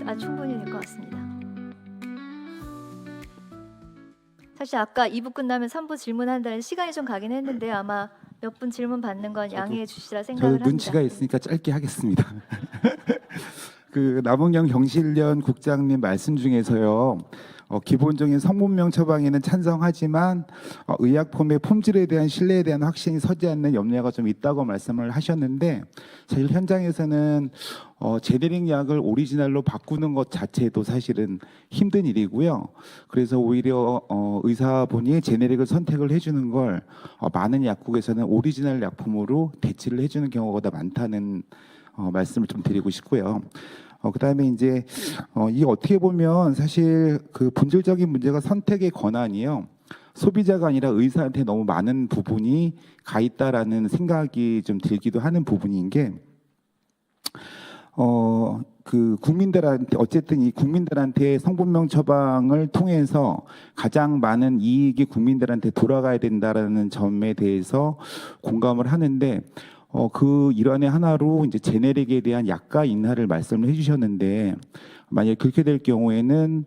아주 충분히 될 것 같습니다. 사실 아까 2부 끝나면 3부 질문한다는 시간이 좀 가긴 했는데 아마 몇 분 질문 받는 건 양해해 주시라 생각을 저도 합니다. 눈치가 있으니까 짧게 하겠습니다. 그 남은경 경실련 국장님 말씀 중에서요. 기본적인 성분명 처방에는 찬성하지만 의약품의 품질에 대한 신뢰에 대한 확신이 서지 않는 염려가 좀 있다고 말씀을 하셨는데 사실 현장에서는 제네릭 약을 오리지널로 바꾸는 것 자체도 사실은 힘든 일이고요. 그래서 오히려 의사분이 제네릭을 선택을 해주는 걸 많은 약국에서는 오리지널 약품으로 대체를 해주는 경우가 더 많다는 말씀을 좀 드리고 싶고요. 그다음에 이제 이 어떻게 보면 사실 그 본질적인 문제가 선택의 권한이요. 소비자가 아니라 의사한테 너무 많은 부분이 가 있다라는 생각이 좀 들기도 하는 부분인 게 그 국민들한테 어쨌든 이 국민들한테 성분명 처방을 통해서 가장 많은 이익이 국민들한테 돌아가야 된다라는 점에 대해서 공감을 하는데 그 일환의 하나로 이제 제네릭에 대한 약가 인하를 말씀을 해주셨는데 만약 그렇게 될 경우에는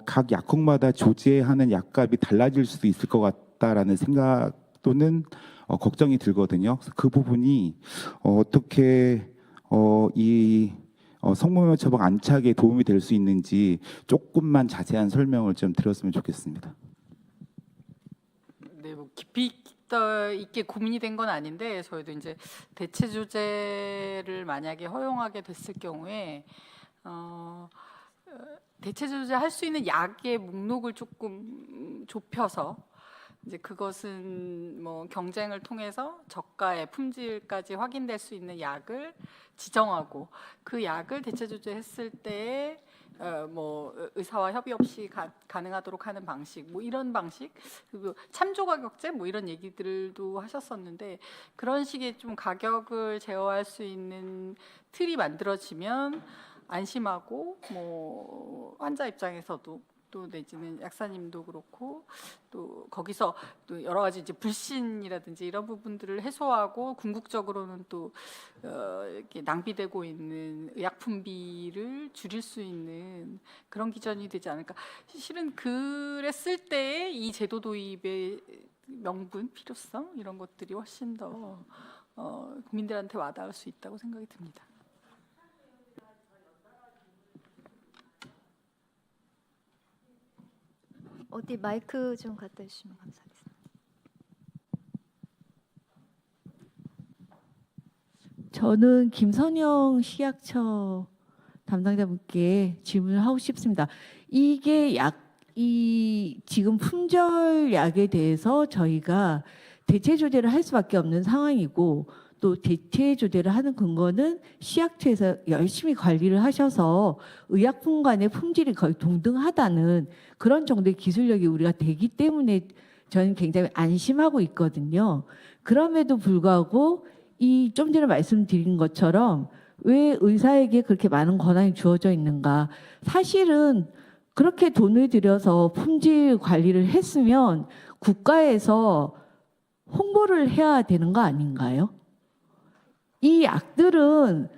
각 약국마다 조제하는 약값이 달라질 수도 있을 것 같다라는 생각 또는 걱정이 들거든요. 그래서 그 부분이 어떻게 이 성분명 처방 안착에 도움이 될 수 있는지 조금만 자세한 설명을 좀 드렸으면 좋겠습니다. 네, 뭐 깊이 있게 고민이 된 건 아닌데 저희도 이제 대체 조제를 만약에 허용하게 됐을 경우에 대체 조제할 수 있는 약의 목록을 조금 좁혀서 이제 그것은 뭐 경쟁을 통해서 저가의 품질까지 확인될 수 있는 약을 지정하고 그 약을 대체 조제했을 때에 뭐 의사와 협의 없이 가능하도록 하는 방식, 뭐 이런 방식, 그리고 참조 가격제 뭐 이런 얘기들도 하셨었는데 그런 식의 좀 가격을 제어할 수 있는 틀이 만들어지면 안심하고 뭐 환자 입장에서도 또 내지는 약사님도 그렇고 또 거기서 또 여러 가지 이제 불신이라든지 이런 부분들을 해소하고 궁극적으로는 또 이렇게 낭비되고 있는 의약품비를 줄일 수 있는 그런 기전이 되지 않을까. 실은 그랬을 때 이 제도 도입의 명분, 필요성 이런 것들이 훨씬 더 국민들한테 와닿을 수 있다고 생각이 듭니다. 어디 마이크 좀 갖다 주시면 감사하겠습니다. 저는 김선영 식약처 담당자분께 질문을 하고 싶습니다. 이게 이 지금 품절 약에 대해서 저희가 대체 조제를 할 수밖에 없는 상황이고 또 대체 조제를 하는 근거는 식약처에서 열심히 관리를 하셔서 의약품 간의 품질이 거의 동등하다는 그런 정도의 기술력이 우리가 되기 때문에 저는 굉장히 안심하고 있거든요. 그럼에도 불구하고 이 좀 전에 말씀드린 것처럼 왜 의사에게 그렇게 많은 권한이 주어져 있는가? 사실은 그렇게 돈을 들여서 품질 관리를 했으면 국가에서 홍보를 해야 되는 거 아닌가요? 이 약들은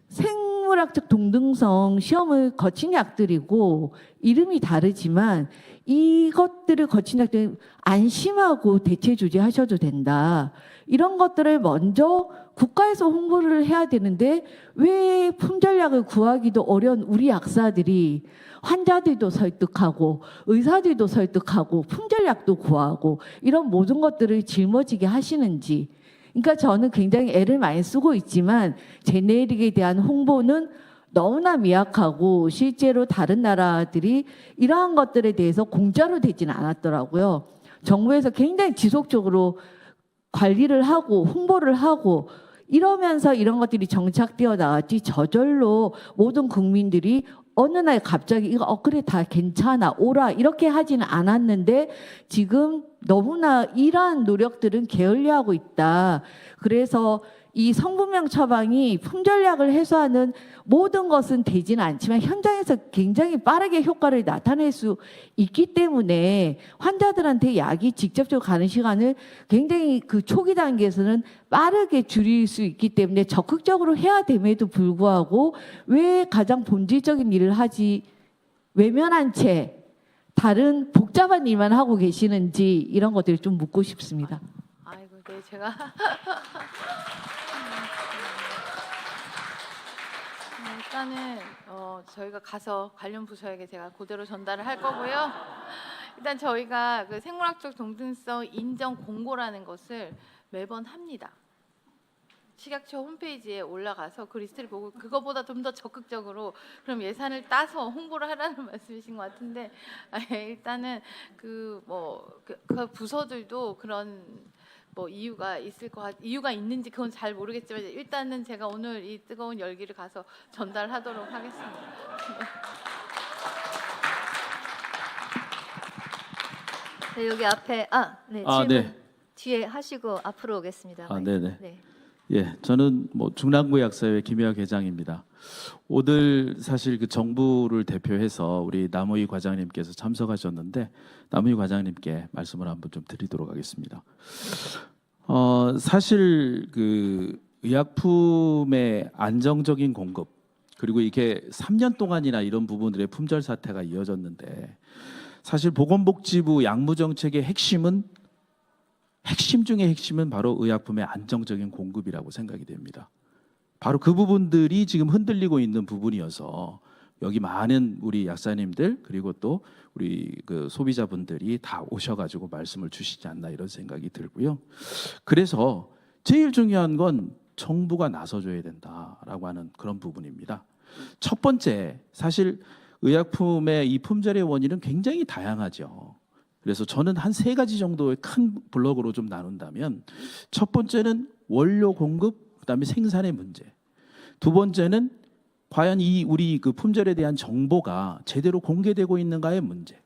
생물학적 동등성 시험을 거친 약들이고 이름이 다르지만 이것들을 거친 약들은 안심하고 대체 조제하셔도 된다. 이런 것들을 먼저 국가에서 홍보를 해야 되는데 왜 품절약을 구하기도 어려운 우리 약사들이 환자들도 설득하고 의사들도 설득하고 품절약도 구하고 이런 모든 것들을 짊어지게 하시는지. 그러니까 저는 굉장히 애를 많이 쓰고 있지만 제네릭에 대한 홍보는 너무나 미약하고 실제로 다른 나라들이 이러한 것들에 대해서 공짜로 되지는 않았더라고요. 정부에서 굉장히 지속적으로 관리를 하고 홍보를 하고 이러면서 이런 것들이 정착되어 나왔지 저절로 모든 국민들이 어느 날 갑자기 이거 그래 다 괜찮아 오라 이렇게 하지는 않았는데 지금 너무나 이러한 노력들은 게을리하고 있다. 그래서 이 성분명 처방이 품절약을 해소하는 모든 것은 되지는 않지만 현장에서 굉장히 빠르게 효과를 나타낼 수 있기 때문에 환자들한테 약이 직접적으로 가는 시간을 굉장히 그 초기 단계에서는 빠르게 줄일 수 있기 때문에 적극적으로 해야 됨에도 불구하고 왜 가장 본질적인 일을 하지 외면한 채 다른 복잡한 일만 하고 계시는지 이런 것들을 좀 묻고 싶습니다. 아이고, 네, 제가 일단은 저희가 가서 관련 부서에게 제가 그대로 전달을 할 거고요. 일단 저희가 그 생물학적 동등성 인정 공고라는 것을 매번 합니다. 식약처 홈페이지에 올라가서 그 리스트를 보고 그거보다 좀 더 적극적으로 그럼 예산을 따서 홍보를 하라는 말씀이신 것 같은데 일단은 그 부서들도 그런 뭐 이유가 이유가 있는지 그건 잘 모르겠지만 일단은 제가 오늘 이 뜨거운 열기를 가서 전달하도록 하겠습니다. 네, 여기 앞에 네, 질문 네. 뒤에 하시고 앞으로 오겠습니다. 네네. 네. 예, 저는 중랑구 약사회 김혜학 회장입니다. 오늘 사실 그 정부를 대표해서 우리 남우희 과장님께서 참석하셨는데 남우희 과장님께 말씀을 한번 좀 드리도록 하겠습니다. 사실 그 의약품의 안정적인 공급 그리고 이게 3년 동안이나 이런 부분들의 품절 사태가 이어졌는데 사실 보건복지부 약무정책의 핵심 중의 핵심은 바로 의약품의 안정적인 공급이라고 생각이 됩니다. 바로 그 부분들이 지금 흔들리고 있는 부분이어서 여기 많은 우리 약사님들 그리고 또 우리 그 소비자분들이 다 오셔가지고 말씀을 주시지 않나 이런 생각이 들고요. 그래서 제일 중요한 건 정부가 나서줘야 된다라고 하는 그런 부분입니다. 첫 번째, 사실 의약품의 이 품절의 원인은 굉장히 다양하죠. 그래서 저는 한 3가지 정도의 큰 블록으로 좀 나눈다면 첫 번째는 원료 공급, 그다음에 생산의 문제. 두 번째는 과연 우리 그 품절에 대한 정보가 제대로 공개되고 있는가의 문제.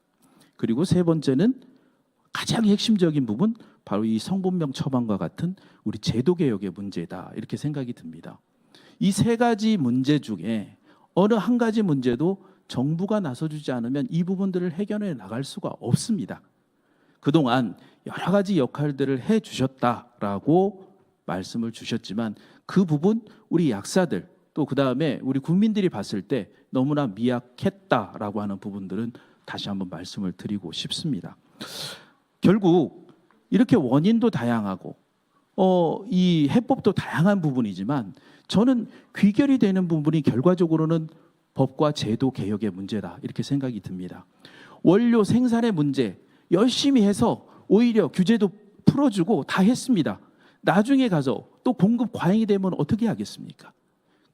그리고 세 번째는 가장 핵심적인 부분 바로 이 성분명 처방과 같은 우리 제도 개혁의 문제다 이렇게 생각이 듭니다. 이 3가지 문제 중에 어느 한 가지 문제도 정부가 나서주지 않으면 이 부분들을 해결해 나갈 수가 없습니다. 그동안 여러 가지 역할들을 해 주셨다라고 말씀을 주셨지만 그 부분 우리 약사들 또 그다음에 우리 국민들이 봤을 때 너무나 미약했다라고 하는 부분들은 다시 한번 말씀을 드리고 싶습니다. 결국 이렇게 원인도 다양하고 이 해법도 다양한 부분이지만 저는 귀결이 되는 부분이 결과적으로는 법과 제도 개혁의 문제다 이렇게 생각이 듭니다. 원료 생산의 문제 열심히 해서 오히려 규제도 풀어주고 다 했습니다. 나중에 가서 또 공급 과잉이 되면 어떻게 하겠습니까?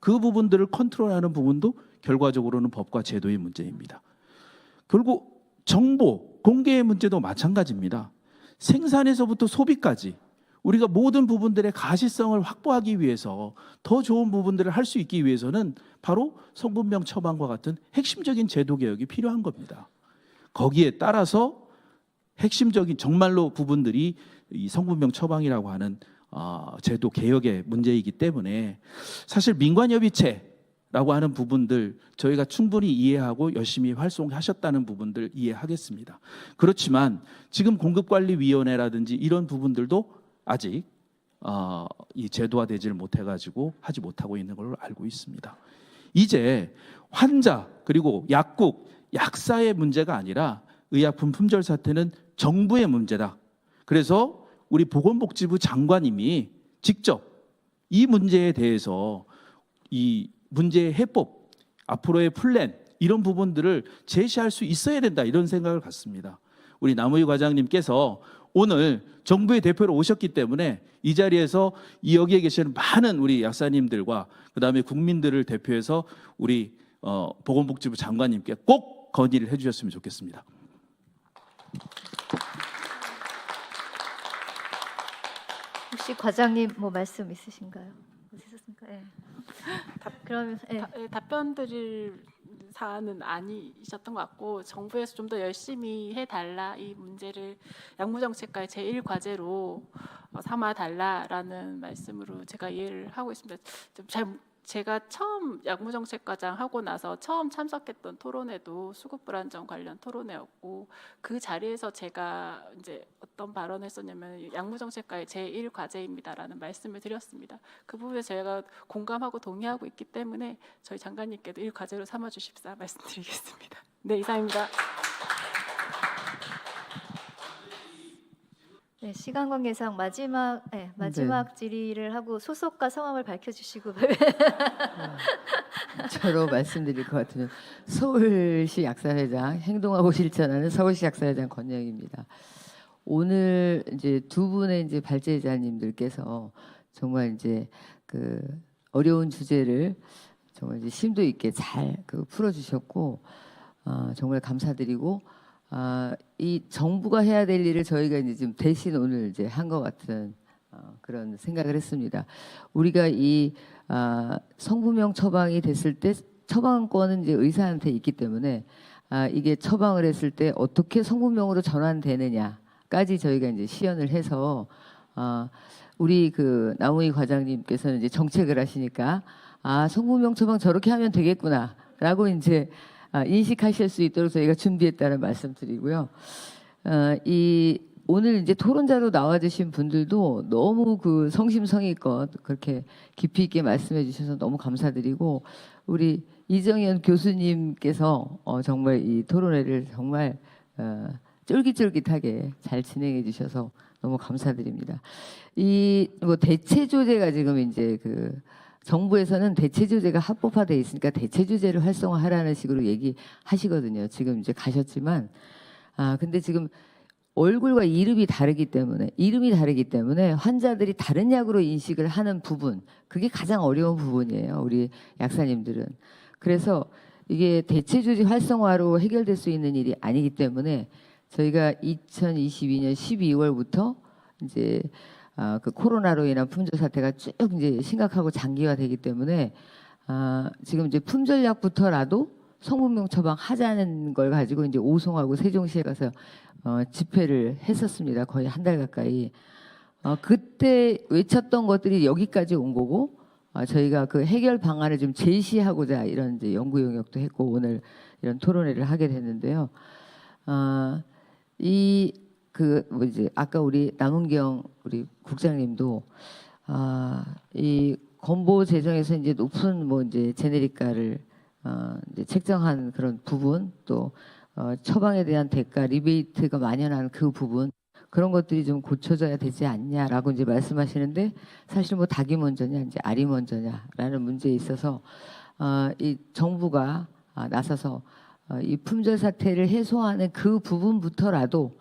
그 부분들을 컨트롤하는 부분도 결과적으로는 법과 제도의 문제입니다. 결국 정보, 공개의 문제도 마찬가지입니다. 생산에서부터 소비까지 우리가 모든 부분들의 가시성을 확보하기 위해서 더 좋은 부분들을 할 수 있기 위해서는 바로 성분명 처방과 같은 핵심적인 제도 개혁이 필요한 겁니다. 거기에 따라서 핵심적인 정말로 부분들이 이 성분명 처방이라고 하는 제도 개혁의 문제이기 때문에 사실 민관협의체라고 하는 부분들 저희가 충분히 이해하고 열심히 활동하셨다는 부분들 이해하겠습니다. 그렇지만 지금 공급관리위원회라든지 이런 부분들도 아직 이 제도화되지를 못해가지고 하지 못하고 있는 걸로 알고 있습니다. 이제 환자 그리고 약국, 약사의 문제가 아니라 의약품 품절 사태는 정부의 문제다. 그래서 우리 보건복지부 장관님이 직접 이 문제에 대해서 이 문제의 해법, 앞으로의 플랜 이런 부분들을 제시할 수 있어야 된다 이런 생각을 갖습니다. 우리 남우희 과장님께서 오늘 정부의 대표로 오셨기 때문에 이 자리에서 여기에 계시는 많은 우리 약사님들과 그다음에 국민들을 대표해서 우리 보건복지부 장관님께 꼭 건의를 해주셨으면 좋겠습니다. 혹시 과장님 뭐 말씀 있으신가요? 있으셨습니까? 네. 그러면 답변 드릴 사안은 아니셨던 것 같고 정부에서 좀 더 열심히 해달라 이 문제를 약무정책과의 제1과제로 삼아달라라는 말씀으로 제가 이해를 하고 있습니다. 제가 처음 약무정책과장 하고 나서 처음 참석했던 토론회도 수급 불안정 관련 토론회였고 그 자리에서 제가 이제 어떤 발언을 했었냐면 약무정책과의 제1과제입니다라는 말씀을 드렸습니다. 그 부분에 제가 공감하고 동의하고 있기 때문에 저희 장관님께도 1과제로 삼아주십사 말씀드리겠습니다. 네, 이상입니다. 네, 시간 관계상 마지막 질의를 하고 소속과 성함을 밝혀주시고 저로 말씀드릴 것 같으면 서울시 약사회장 행동하고 실천하는 서울시 약사회장 권영입니다. 오늘 이제 두 분의 이제 발제자님들께서 정말 이제 그 어려운 주제를 정말 이제 심도 있게 잘 풀어주셨고 정말 감사드리고 이 정부가 해야 될 일을 저희가 이제 지금 대신 오늘 이제 한 것 같은 그런 생각을 했습니다. 우리가 이 성분명 처방이 됐을 때 처방권은 이제 의사한테 있기 때문에 이게 처방을 했을 때 어떻게 성분명으로 전환되느냐까지 저희가 이제 시연을 해서 우리 그 남우희 과장님께서는 이제 정책을 하시니까 성분명 처방 저렇게 하면 되겠구나라고 이제 인식하실 수 있도록 저희가 준비했다는 말씀드리고요. 이 오늘 이제 토론자로 나와주신 분들도 너무 그 성심성의껏 그렇게 깊이 있게 말씀해 주셔서 너무 감사드리고 우리 이정현 교수님께서 정말 이 토론회를 정말 쫄깃쫄깃하게 잘 진행해 주셔서 너무 감사드립니다. 이 뭐 대체 조제가 지금 이제 그 정부에서는 대체 조제가 합법화돼 있으니까 대체 조제를 활성화하라는 식으로 얘기하시거든요. 지금 이제 가셨지만 근데 지금 얼굴과 이름이 다르기 때문에 환자들이 다른 약으로 인식을 하는 부분 그게 가장 어려운 부분이에요. 우리 약사님들은. 그래서 이게 대체 조제 활성화로 해결될 수 있는 일이 아니기 때문에 저희가 2022년 12월부터 이제 그 코로나로 인한 품절 사태가 쭉 이제 심각하고 장기화되기 때문에 지금 이제 품절약부터라도 성분명 처방하자는 걸 가지고 이제 오송하고 세종시에 가서 집회를 했었습니다. 거의 한 달 가까이. 그때 외쳤던 것들이 여기까지 온 거고 저희가 그 해결 방안을 좀 제시하고자 이런 이제 연구 용역도 했고 오늘 이런 토론회를 하게 됐는데요. 뭐 이제 아까 우리 남은경 우리 국장님도 이 건보 재정에서 이제 높은 뭐 이제 제네리카를 이제 책정한 그런 부분 또 처방에 대한 대가 리베이트가 만연한 그 부분 그런 것들이 좀 고쳐져야 되지 않냐라고 이제 말씀하시는데 사실 뭐 닭이 먼저냐 이제 알이 먼저냐라는 문제에 있어서 이 정부가 나서서 이 품절 사태를 해소하는 그 부분부터라도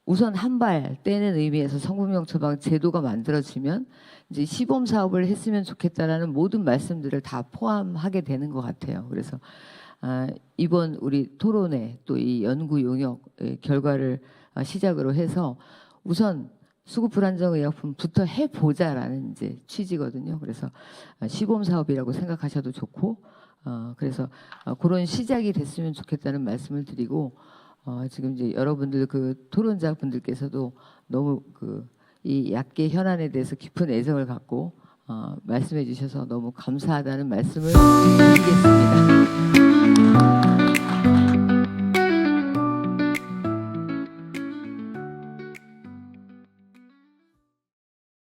우선 한 발 떼는 의미에서 성분명 처방 제도가 만들어지면 이제 시범 사업을 했으면 좋겠다라는 모든 말씀들을 다 포함하게 되는 것 같아요. 그래서 이번 우리 토론회 또 이 연구 용역 결과를 시작으로 해서 우선 수급 불안정 의약품부터 해보자라는 이제 취지거든요. 그래서 시범 사업이라고 생각하셔도 좋고 그래서 그런 시작이 됐으면 좋겠다는 말씀을 드리고 지금 이제 여러분들 그 토론자 분들께서도 너무 그 이 약계 현안에 대해서 깊은 애정을 갖고 말씀해 주셔서 너무 감사하다는 말씀을 드리겠습니다.